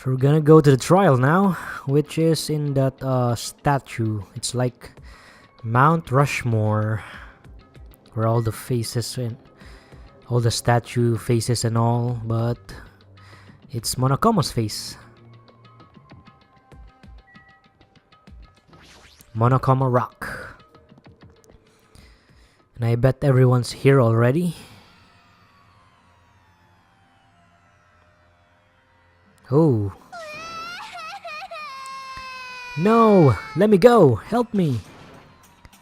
So we're gonna go to the trial now, which is in that statue. It's like Mount Rushmore, where all the faces and all the statue faces and all, but it's Monokuma's face. Monokuma Rock. And I bet everyone's here already. Oh. No! Let me go! Help me!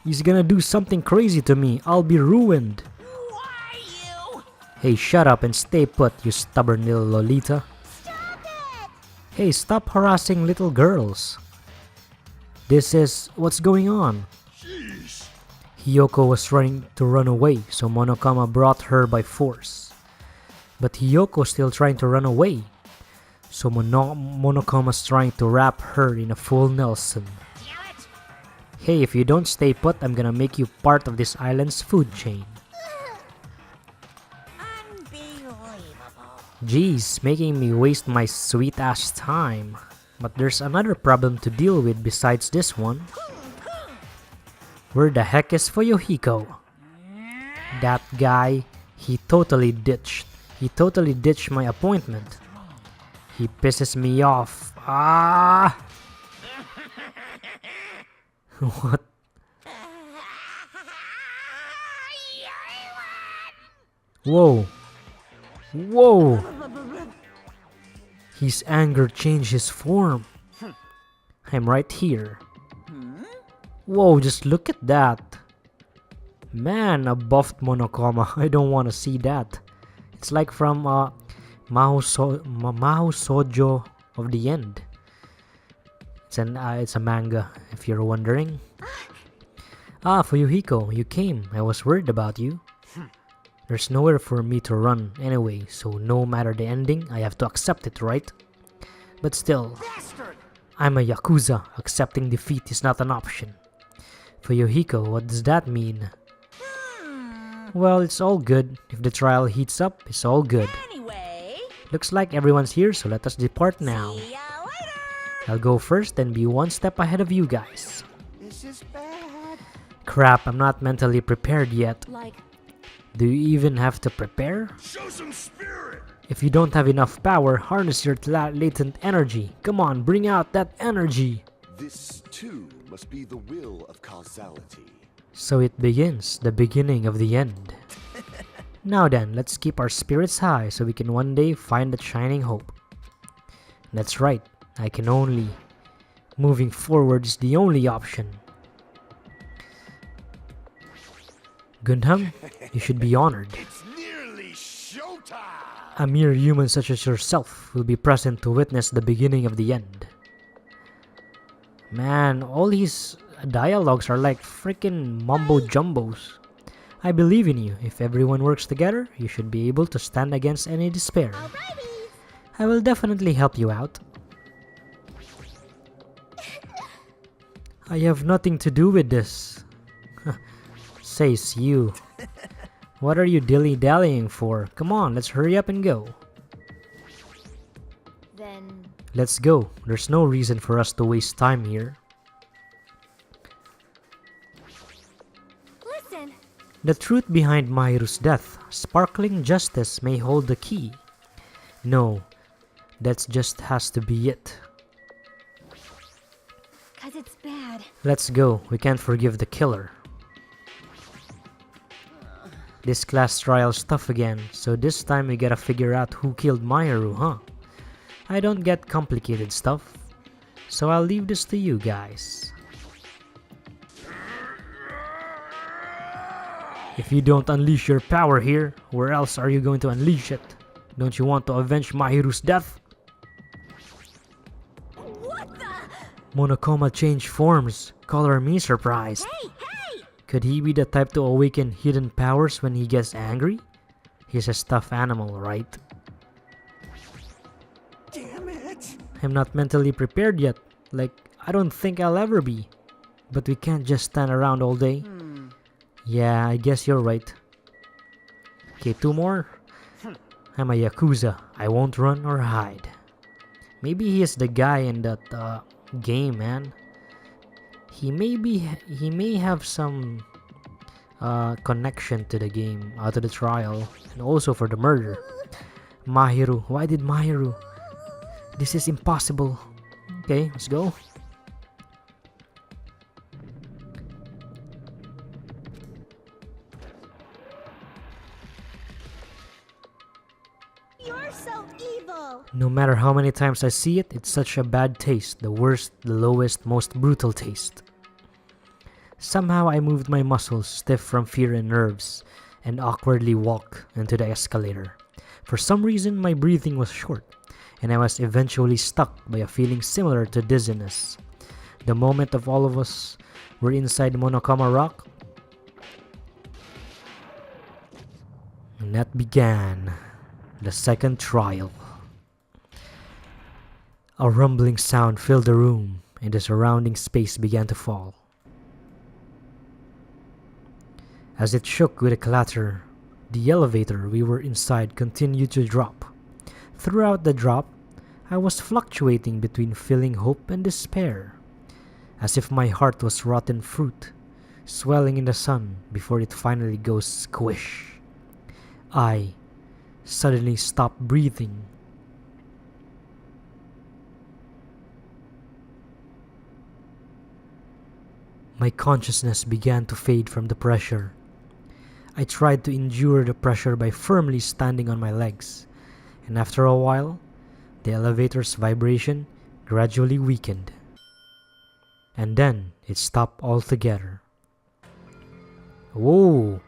He's gonna do something crazy to me. I'll be ruined. Why you? Hey, shut up and stay put, you stubborn little Lolita. Stop it! Hey, stop harassing little girls. This is... what's going on? Jeez. Hiyoko was trying to run away, so Monokuma brought her by force. But Hiyoko's still trying to run away. So Monokuma's trying to wrap her in a full Nelson. Damn it! Hey, if you don't stay put, I'm gonna make you part of this island's food chain. Unbelievable. Jeez, making me waste my sweet ass time. But there's another problem to deal with besides this one. Where the heck is Fuyuhiko? That guy, he totally ditched my appointment. He pisses me off. Ah! What? Whoa. Whoa. His anger changed his form. I'm right here. Whoa, just look at that. Man, a buffed Monokuma. I don't want to see that. It's like from Mahou Shoujo of the End. It's a manga, if you're wondering. Ah, Fuyuhiko, you came. I was worried about you. There's nowhere for me to run anyway, so no matter the ending, I have to accept it, right? But still, Bastard! I'm a Yakuza. Accepting defeat is not an option. Fuyuhiko, what does that mean? Well, it's all good. If the trial heats up, it's all good. Anyway, Looks like everyone's here, so let us depart now. see ya later! I'll go first and be one step ahead of you guys. This is bad. Crap, I'm not mentally prepared yet. Like, Do you even have to prepare? show some spirit! If you don't have enough power, harness your latent energy. Come on, bring out that energy. This, too, must be the will of causality. So it begins, the beginning of the end. Now then, let's keep our spirits high so we can one day find that shining hope. That's right, I can only... Moving forward is the only option. Gundam, you should be honored. It's nearly showtime! A mere human such as yourself will be present to witness the beginning of the end. Man, all these dialogues are like freaking mumbo jumbos. I believe in you. If everyone works together, you should be able to stand against any despair. Alrighty! I will definitely help you out. I have nothing to do with this. Says you. What are you dilly-dallying for? Come on, let's hurry up and go. Then, Let's go. There's no reason for us to waste time here. listen. The truth behind Mahiru's death, sparkling justice may hold the key. No, that just has to be it. Cause it's bad. Let's go. We can't forgive the killer. This class trial's tough again, so this time we gotta figure out who killed Mahiru, huh? I don't get complicated stuff, so I'll leave this to you guys. If you don't unleash your power here, where else are you going to unleash it? Don't you want to avenge Mahiru's death? What the? Monokuma changed forms. Color me surprised. Hey, hey! Could he be the type to awaken hidden powers when he gets angry? He's a stuffed animal, right? Damn it! I'm not mentally prepared yet. Like, I don't think I'll ever be. But we can't just stand around all day. Yeah, I guess you're right. Okay, two more. I'm a Yakuza. I won't run or hide. Maybe he is the guy in that game, man. He may have some connection to the game, to the trial, and also for the murder. Mahiru, why did Mahiru? This is impossible. Okay, let's go. You're so evil. No matter how many times I see it, it's such a bad taste. The worst, the lowest, most brutal taste. Somehow I moved my muscles, stiff from fear and nerves, and awkwardly walked into the escalator. For some reason, my breathing was short, and I was eventually stuck by a feeling similar to dizziness. The moment of all of us were inside Monokuma Rock, and that began the second trial. A rumbling sound filled the room, and the surrounding space began to fall. As it shook with a clatter, the elevator we were inside continued to drop. Throughout the drop, I was fluctuating between feeling hope and despair, as if my heart was rotten fruit, swelling in the sun before it finally goes squish. I suddenly stopped breathing. My consciousness began to fade from the pressure. I tried to endure the pressure by firmly standing on my legs, and after a while, the elevator's vibration gradually weakened. And then it stopped altogether. Whoa!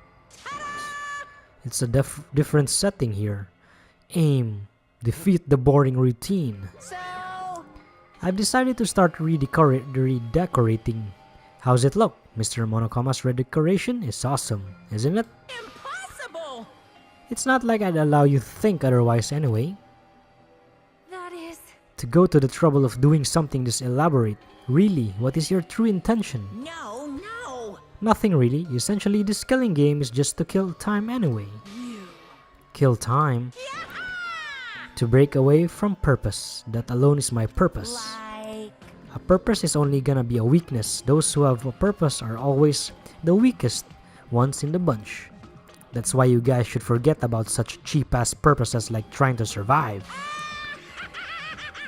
It's a different setting here. Aim. Defeat the boring routine. So I've decided to start redecorating. How's it look? Mr. Monokuma's redecoration is awesome, isn't it? impossible. It's not like I'd allow you to think otherwise anyway. That is To go to the trouble of doing something this elaborate. Really, what is your true intention? no. Nothing really. Essentially, this killing game is just to kill time anyway. Kill time? To break away from purpose. That alone is my purpose. Like A purpose is only gonna be a weakness. Those who have a purpose are always the weakest ones in the bunch. That's why you guys should forget about such cheap-ass purposes like trying to survive.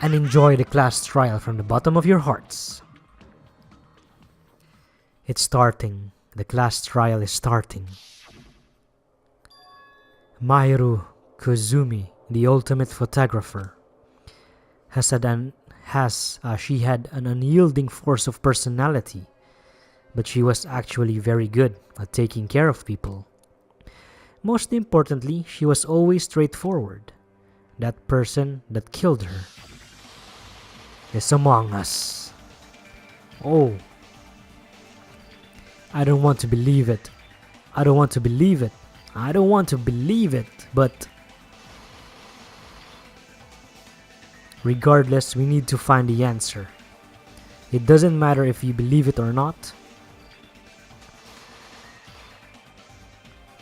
And enjoy the class trial from the bottom of your hearts. It's starting. The class trial is starting. Mahiru Kozumi, the ultimate photographer, she had an unyielding force of personality, but she was actually very good at taking care of people. Most importantly, she was always straightforward. That person that killed her is among us. Oh. I don't want to believe it. I don't want to believe it. I don't want to believe it, but regardless, we need to find the answer. It doesn't matter if you believe it or not,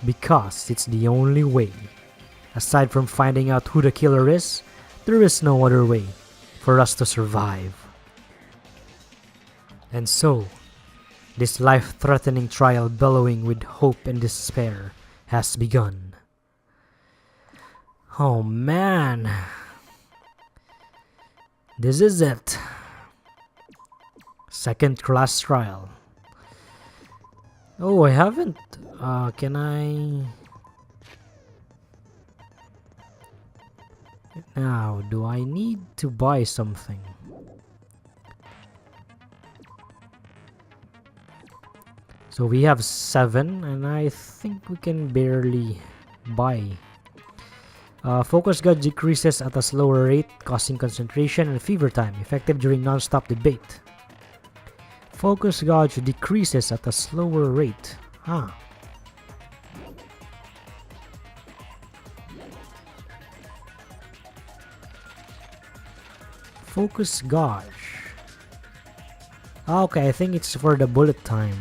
because it's the only way. Aside from finding out who the killer is, there is no other way for us to survive. And so, this life-threatening trial bellowing with hope and despair has begun. Oh man. This is it. Second class trial. Oh, I haven't. Can I... Now, do I need to buy something? So we have 7, and I think we can barely buy. Focus gauge decreases at a slower rate, causing concentration and fever time, effective during non-stop debate. Focus gauge decreases at a slower rate. Huh. Focus gauge. Okay, I think it's for the bullet time.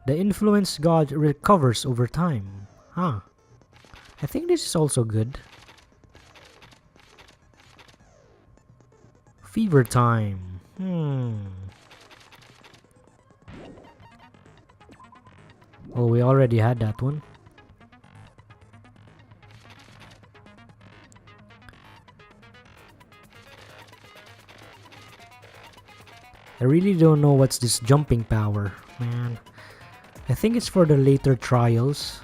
The influence gauge recovers over time. Huh. I think this is also good. Fever time. Well, we already had that one. I really don't know what's this jumping power, man. I think it's for the later trials.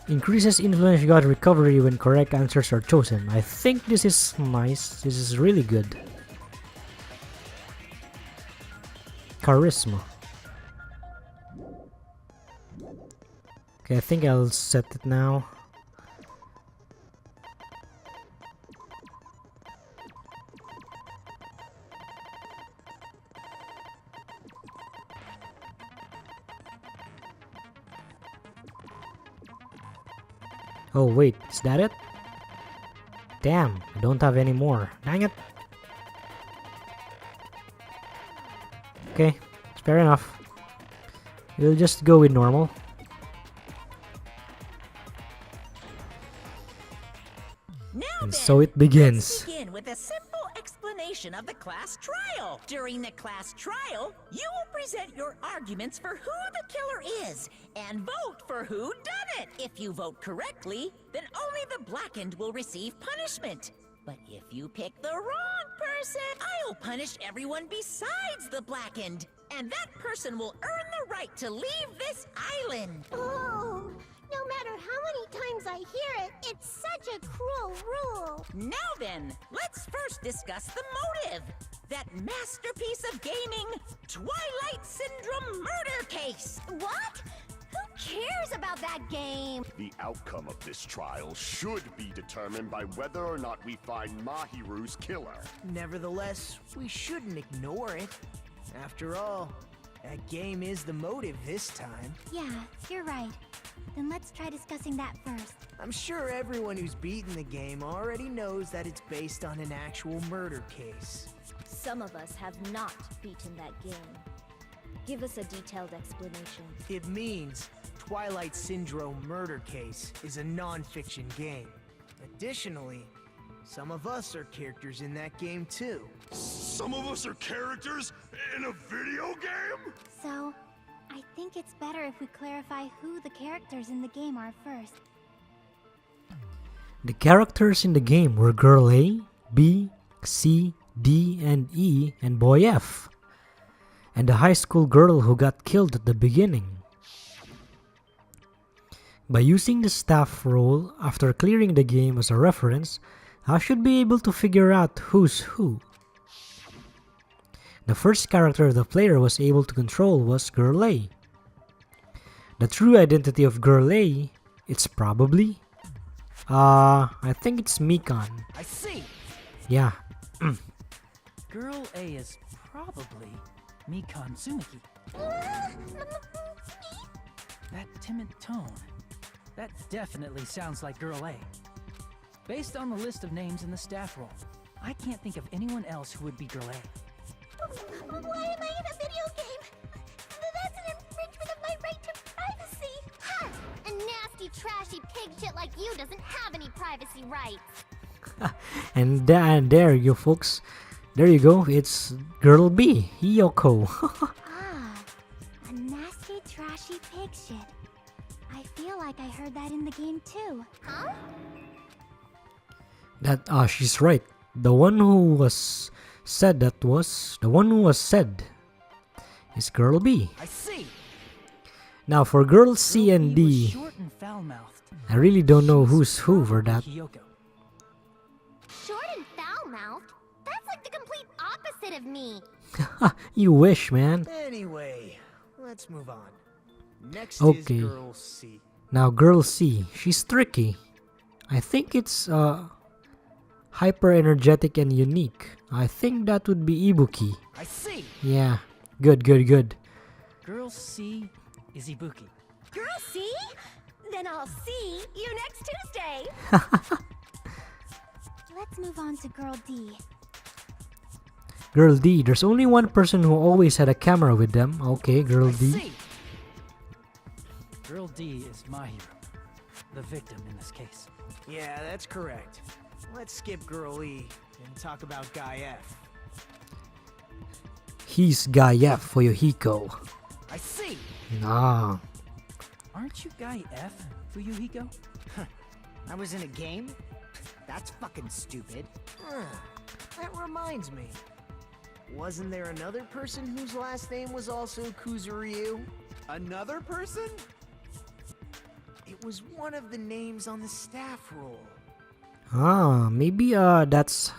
Increases influence god recovery when correct answers are chosen. I think this is nice. This is really good. Charisma. Okay, I think I'll set it now. Oh wait, is that it? Damn, I don't have any more. Dang it. Okay, it's fair enough. We'll just go with normal. Now And then, so it begins. Let's begin with a simple explanation of the class trial. During the class trial, you will present your arguments for who the killer is and vote for who done it. If you vote correctly, then only the blackened will receive punishment. But if you pick the wrong person, I'll punish everyone besides the blackened. And that person will earn the right to leave this island. Oh, no matter how many times I hear it, it's such a cruel rule. Now then, let's first discuss the motive. That masterpiece of gaming, Twilight Syndrome murder case. What? Who cares about that game? The outcome of this trial should be determined by whether or not we find Mahiru's killer. Nevertheless, we shouldn't ignore it. After all, that game is the motive this time. Yeah, you're right. Then let's try discussing that first. I'm sure everyone who's beaten the game already knows that it's based on an actual murder case. Some of us have not beaten that game. Give us a detailed explanation. It means Twilight Syndrome Murder Case is a non-fiction game. Additionally, some of us are characters in that game too. Some of us are characters in a video game? So, I think it's better if we clarify who the characters in the game are first. The characters in the game were Girl A, B, C, D, and E, and Boy F. And the high school girl who got killed at the beginning. By using the staff role after clearing the game as a reference, I should be able to figure out who's who. The first character the player was able to control was Girl A. The true identity of Girl A, it's probably... I think it's Mikan. I see! Yeah. Girl A is probably Mikan Tsumiki. That timid tone. That definitely sounds like Girl A. Based on the list of names in the staff roll, I can't think of anyone else who would be Girl A. Why am I in a video game? That's an infringement of my right to privacy. Ha! A nasty, trashy pig shit like you doesn't have any privacy rights. And there you folks. There you go. It's Girl B, Hiyoko. Ah, a nasty, trashy pig shit. I feel like I heard that in the game too. Huh? She's right. The one who was said is Girl B. I see! Now for Girl C Girl and B was D, short and foul-mouthed. I really don't know She's who's who for that. Hiyoko. Short and foul-mouthed? That's like the complete opposite of me. You wish, man. Anyway, let's move on. Next Okay. is Girl C. Now Girl C, she's tricky. I think it's hyper energetic and unique. I think that would be Ibuki. I see! Yeah, good. Girl C is Ibuki. Girl C? Then I'll see you next Tuesday. Let's move on to Girl D. Girl D, there's only one person who always had a camera with them. Okay, Girl D. See. Girl D is my hero. The victim in this case. Yeah, that's correct. Let's skip Girl E and talk about Guy F. He's Guy F for Yohiko. I see. Nah. Aren't you Guy F, Fuyuhiko? I was in a game? That's fucking stupid. That reminds me. Wasn't there another person whose last name was also Kuzuryu? Another person? It was one of the names on the staff roll. Ah, maybe that's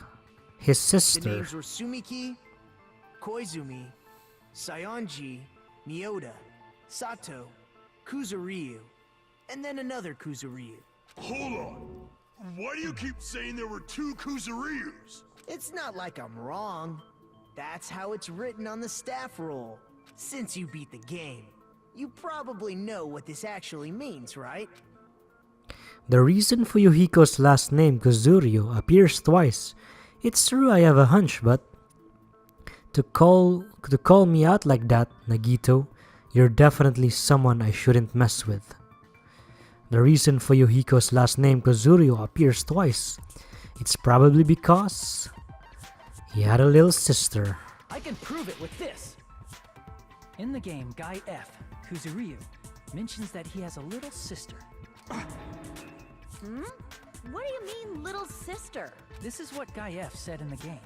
his The sister. names were Sumiki, Koizumi, Sayonji, Mioda, Sato, Kuzuryu, and then another Kuzuryu. Hold on. Why do you keep saying there were two Kuzuryus? It's not like I'm wrong. That's how it's written on the staff roll. Since you beat the game, you probably know what this actually means, right? The reason Fuyuhiko's last name, Kuzuryu, appears twice. It's true I have a hunch, but to call me out like that, Nagito, you're definitely someone I shouldn't mess with. The reason Fuyuhiko's last name, Kuzuryu, appears twice. It's probably because he had a little sister. I can prove it with this. In the game, Guy F, Kuzuryu, mentions that he has a little sister. What do you mean, little sister? This is what Guy F said in the game.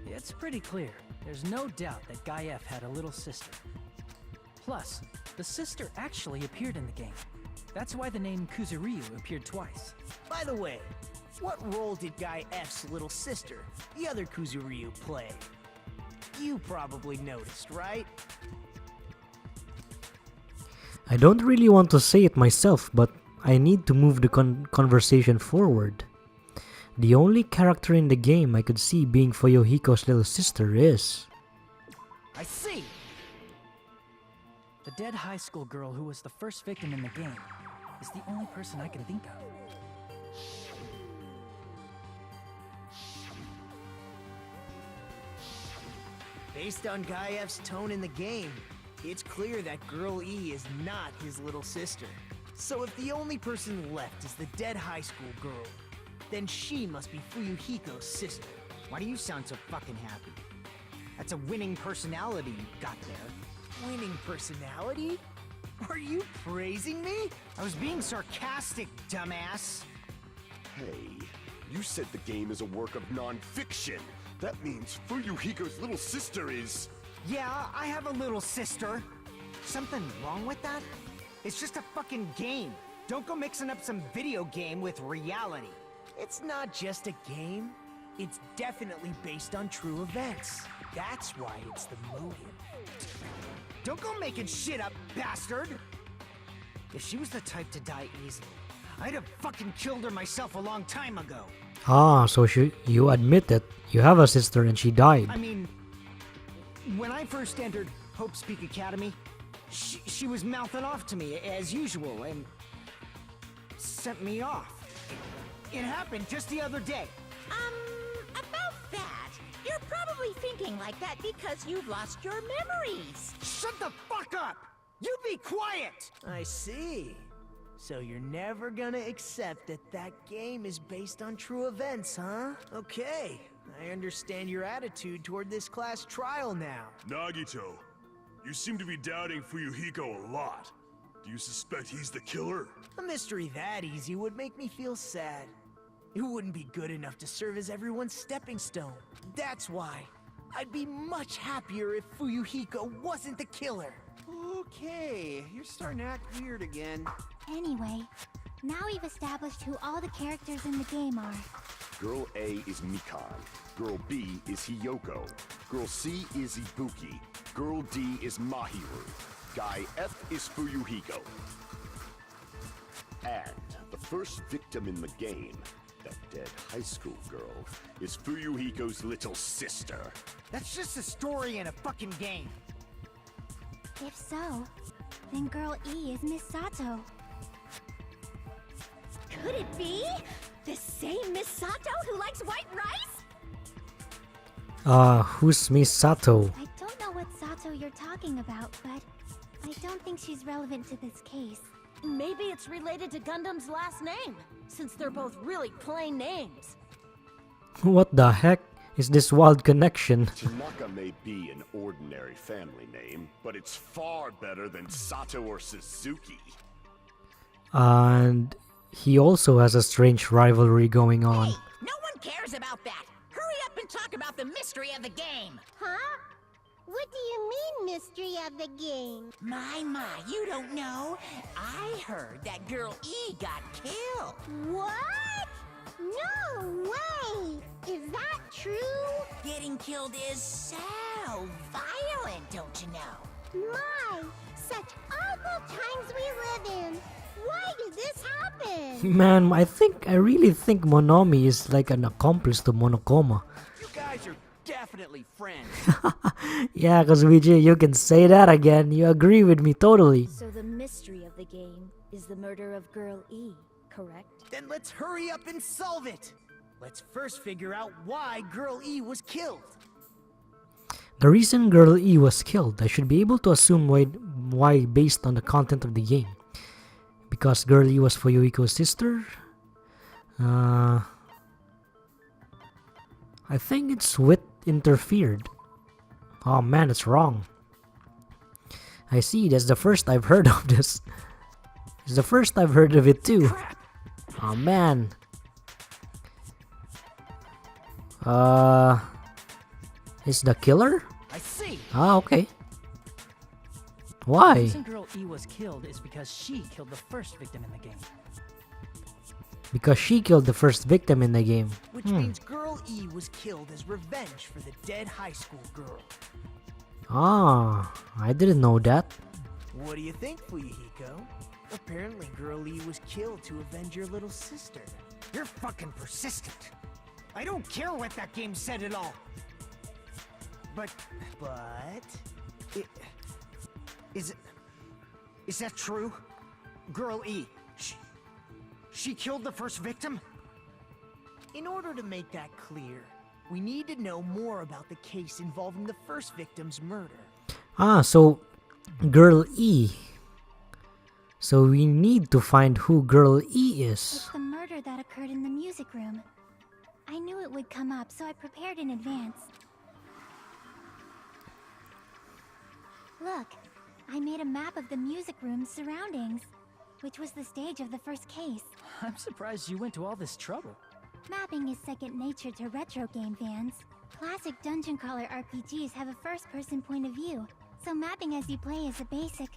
It's pretty clear. There's no doubt that Guy F had a little sister. Plus, the sister actually appeared in the game. That's why the name Kuzuryu appeared twice. By the way, what role did Guy F's little sister, the other Kuzuryu, play? You probably noticed, right? I don't really want to say it myself, but I need to move the conversation forward. The only character in the game I could see being Fuyuhiko's little sister is... I see! The dead high school girl who was the first victim in the game is the only person I can think of. Based on Guy F's tone in the game, it's clear that Girl E is not his little sister. So if the only person left is the dead high school girl, then she must be Fuyuhiko's sister. Why do you sound so fucking happy? That's a winning personality you got there. Winning personality? Are you praising me? I was being sarcastic, dumbass. Hey, you said the game is a work of non-fiction. That means Fuyuhiko's little sister is... Yeah, I have a little sister. Something wrong with that? It's just a fucking game. Don't go mixing up some video game with reality. It's not just a game. It's definitely based on true events. That's why it's the motive. Don't go making shit up, bastard! If she was the type to die easily, I'd have fucking killed her myself a long time ago. Ah, so you admit that you have a sister and she died. I mean, when I first entered Hope's Peak Academy, she was mouthing off to me as usual and sent me off. It happened just the other day. About that, you're probably thinking like that because you've lost your memories. Shut the fuck up! You be quiet! I see. So you're never gonna accept that that game is based on true events, huh? Okay, I understand your attitude toward this class trial now. Nagito, you seem to be doubting Fuyuhiko a lot. Do you suspect he's the killer? A mystery that easy would make me feel sad. It wouldn't be good enough to serve as everyone's stepping stone. That's why I'd be much happier if Fuyuhiko wasn't the killer. Okay, you're starting to act weird again. Anyway, now we've established who all the characters in the game are. Girl A is Mikan. Girl B is Hiyoko. Girl C is Ibuki. Girl D is Mahiru. Guy F is Fuyuhiko. And the first victim in the game, that dead high school girl, is Fuyuhiko's little sister. That's just a story in a fucking game. If so, then Girl E is Miss Sato. Could it be? The same Miss Sato who likes white rice? Who's Miss Sato? I don't know what Sato you're talking about, but I don't think she's relevant to this case. Maybe it's related to Gundam's last name, since they're both really plain names. What the heck is this wild connection? Tanaka may be an ordinary family name, but it's far better than Sato or Suzuki. And he also has a strange rivalry going on. Hey, no one cares about that. Hurry up and talk about the mystery of the game. Huh? What do you mean, mystery of the game? My, you don't know. I heard that girl E got killed. What? No way! Is that true? Getting killed is so violent, don't you know? My, such awful times we live in. Why did this happen? Man, I really think Monomi is like an accomplice to Monokuma. You guys are definitely friends. Yeah, cause VJ, you can say that again. You agree with me totally. So the mystery of the game is the murder of Girl E, correct? Then let's hurry up and solve it. Let's first figure out why Girl E was killed. The reason Girl E was killed, I should be able to assume why based on the content of the game. Because Girl E was Fuyuhiko's sister? I think it's wit interfered. Oh man, it's wrong. I see, that's the first I've heard of this. It's the first I've heard of it too. Oh man. Is the killer? I see. Ah, okay. The Why? reason Girl E was killed is because she killed the first victim in the game. Because she killed the first victim in the game. Which means Girl E was killed as revenge for the dead high school girl. Ah, I didn't know that. What do you think, Fuyuhiko? Apparently Girl E was killed to avenge your little sister. You're fucking persistent. I don't care what that game said at all. But is that true? Girl E, she killed the first victim? In order to make that clear, we need to know more about the case involving the first victim's murder. Ah, so Girl E. So we need to find who Girl E is. It's the murder that occurred in the music room. I knew it would come up, so I prepared in advance. Look, I made a map of the music room's surroundings, which was the stage of the first case. I'm surprised you went to all this trouble. Mapping is second nature to retro game fans. Classic dungeon crawler RPGs have a first-person point of view, so mapping as you play is a basic.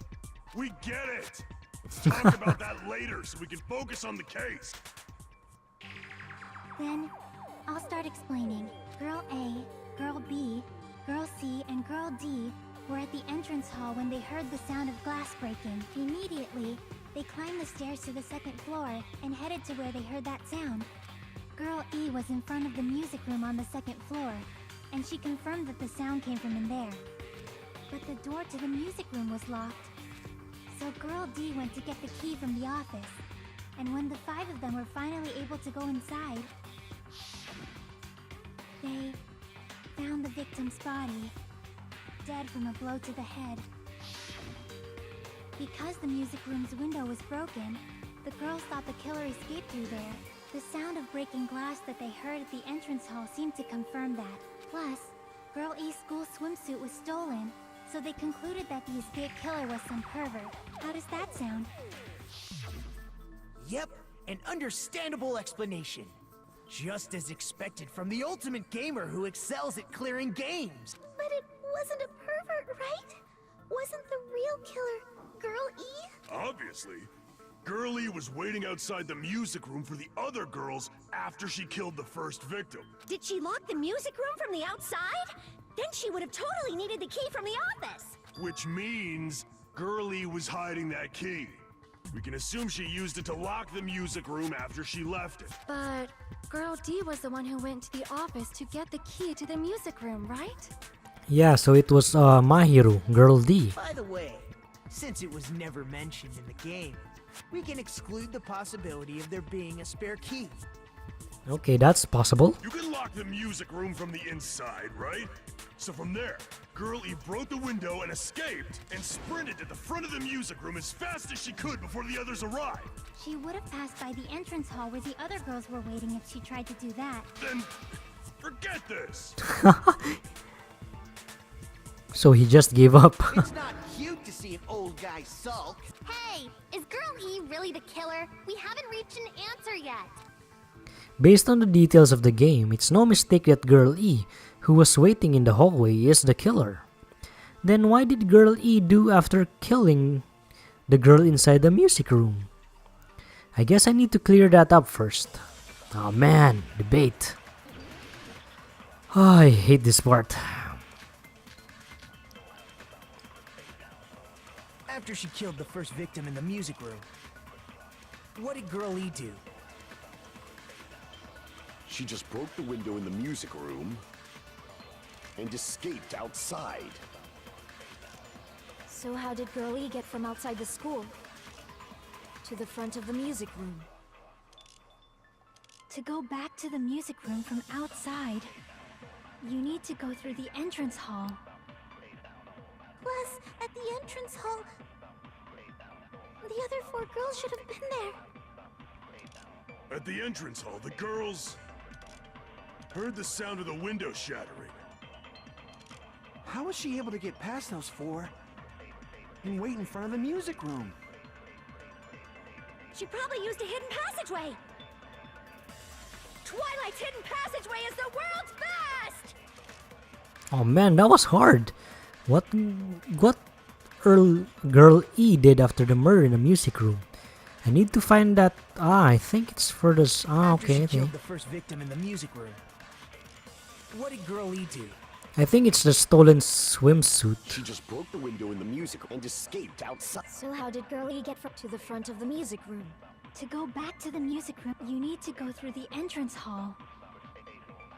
We get it! Let's talk about that later so we can focus on the case. Then, I'll start explaining. Girl A, Girl B, Girl C, and Girl D were at the entrance hall when they heard the sound of glass breaking. Immediately, they climbed the stairs to the second floor and headed to where they heard that sound. Girl E was in front of the music room on the second floor, and she confirmed that the sound came from in there. But the door to the music room was locked. So Girl D went to get the key from the office, and when the 5 of them were finally able to go inside, they found the victim's body, dead from a blow to the head. Because the music room's window was broken, the girls thought the killer escaped through there. The sound of breaking glass that they heard at the entrance hall seemed to confirm that. Plus, Girl E's school swimsuit was stolen, so they concluded that the escaped killer was some pervert. How does that sound? Yep, an understandable explanation. Just as expected from the ultimate gamer who excels at clearing games. But it wasn't a pervert, right? Wasn't the real killer Girl E? Obviously. Girl E was waiting outside the music room for the other girls after she killed the first victim. Did she lock the music room from the outside? Then she would have totally needed the key from the office. Which means Girl E was hiding that key. We can assume she used it to lock the music room after she left it. But Girl D was the one who went to the office to get the key to the music room, right? Yeah, so it was Mahiru, Girl D. By the way, since it was never mentioned in the game, we can exclude the possibility of there being a spare key. Okay, that's possible. You can lock the music room from the inside, right? So from there, Girl E broke the window and escaped and sprinted to the front of the music room as fast as she could before the others arrived. She would have passed by the entrance hall where the other girls were waiting if she tried to do that. Then forget this. So he just gave up. It's not cute to see an old guy sulk. Hey, is Girl E really the killer? We haven't reached an answer yet. Based on the details of the game, it's no mistake that Girl E, who was waiting in the hallway, is the killer. Then why did Girl E do after killing the girl inside the music room? I guess I need to clear that up first. Oh man, debate. Oh, I hate this part. After she killed the first victim in the music room, what did Girl E do? She just broke the window in the music room and escaped outside. So how did Girl E get from outside the school to the front of the music room? To go back to the music room from outside, you need to go through the entrance hall. Plus, at the entrance hall, the other 4 girls should have been there. At the entrance hall, the girls heard the sound of the window shattering. How was she able to get past those 4 and wait in front of the music room? She probably used a hidden passageway. Twilight's hidden passageway is the world's best! Oh man, that was hard. What Girl E did after the murder in the music room? I need to find that. I think it's for this. After Okay. she killed the first victim in the music room, what did Girl E do? I think it's the stolen swimsuit. She just broke the window in the music and escaped outside. So how did Girl E get to the front of the music room? To go back to the music room, you need to go through the entrance hall.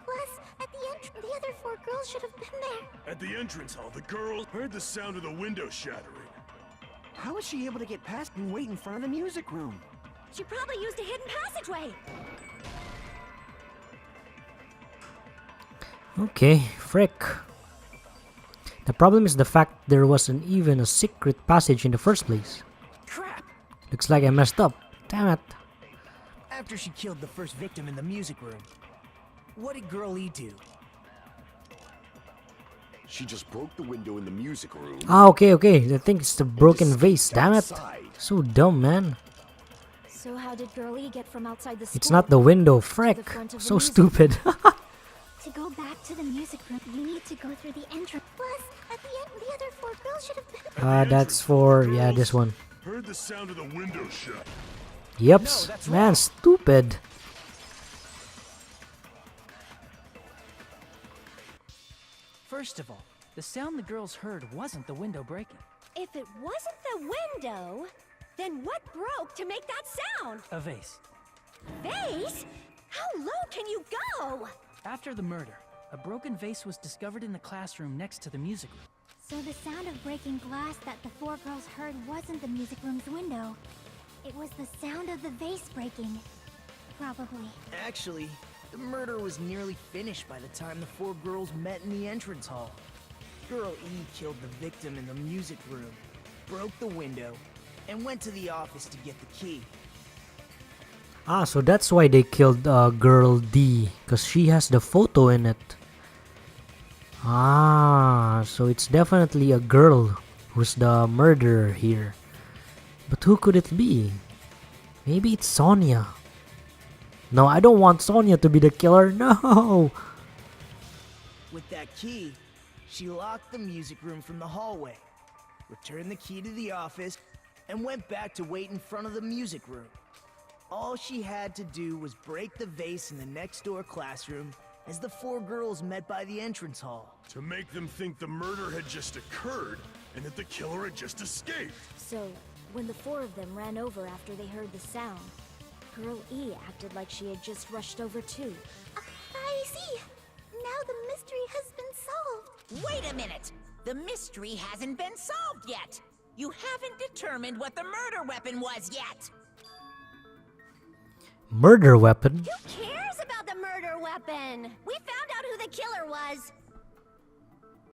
Plus, at the entrance, the other 4 girls should have been there. At the entrance hall, the girls heard the sound of the window shattering. How was she able to get past and wait in front of the music room? She probably used a hidden passageway. Okay, frick. The problem is the fact there wasn't even a secret passage in the first place. Crap! Looks like I messed up. Damn it. After she killed the first victim in the music room, what did Girl E do? She just broke the window in the music room. Okay. I think it's the broken vase. Damn it. So dumb, man. So how did Girl E get from outside the school? It's not the window. Frick. front of the So music stupid. To go back to the music room, you need to go through the entrance. Plus, at the end, the other 4 girls should have been. That's for, yeah, this one. Heard the sound of the window shut. Yep, No, that's man, wrong. stupid. First of all, the sound the girls heard wasn't the window breaking. If it wasn't the window, then what broke to make that sound? A vase. Vase? How low can you go? After the murder, a broken vase was discovered in the classroom next to the music room. So the sound of breaking glass that the 4 girls heard wasn't the music room's window. It was the sound of the vase breaking. Probably. Actually, the murder was nearly finished by the time the 4 girls met in the entrance hall. Girl E killed the victim in the music room, broke the window, and went to the office to get the key. So that's why they killed Girl D, because she has the photo in it. So it's definitely a girl who's the murderer here. But who could it be? Maybe it's Sonia. No, I don't want Sonia to be the killer. No! With that key, she locked the music room from the hallway, returned the key to the office, and went back to wait in front of the music room. All she had to do was break the vase in the next door classroom as the 4 girls met by the entrance hall. To make them think the murder had just occurred and that the killer had just escaped. So, when the 4 of them ran over after they heard the sound, Girl E acted like she had just rushed over too. I see. Now the mystery has been solved. Wait a minute! The mystery hasn't been solved yet! You haven't determined what the murder weapon was yet! Murder weapon? Who cares about weapon. We found out who the killer was.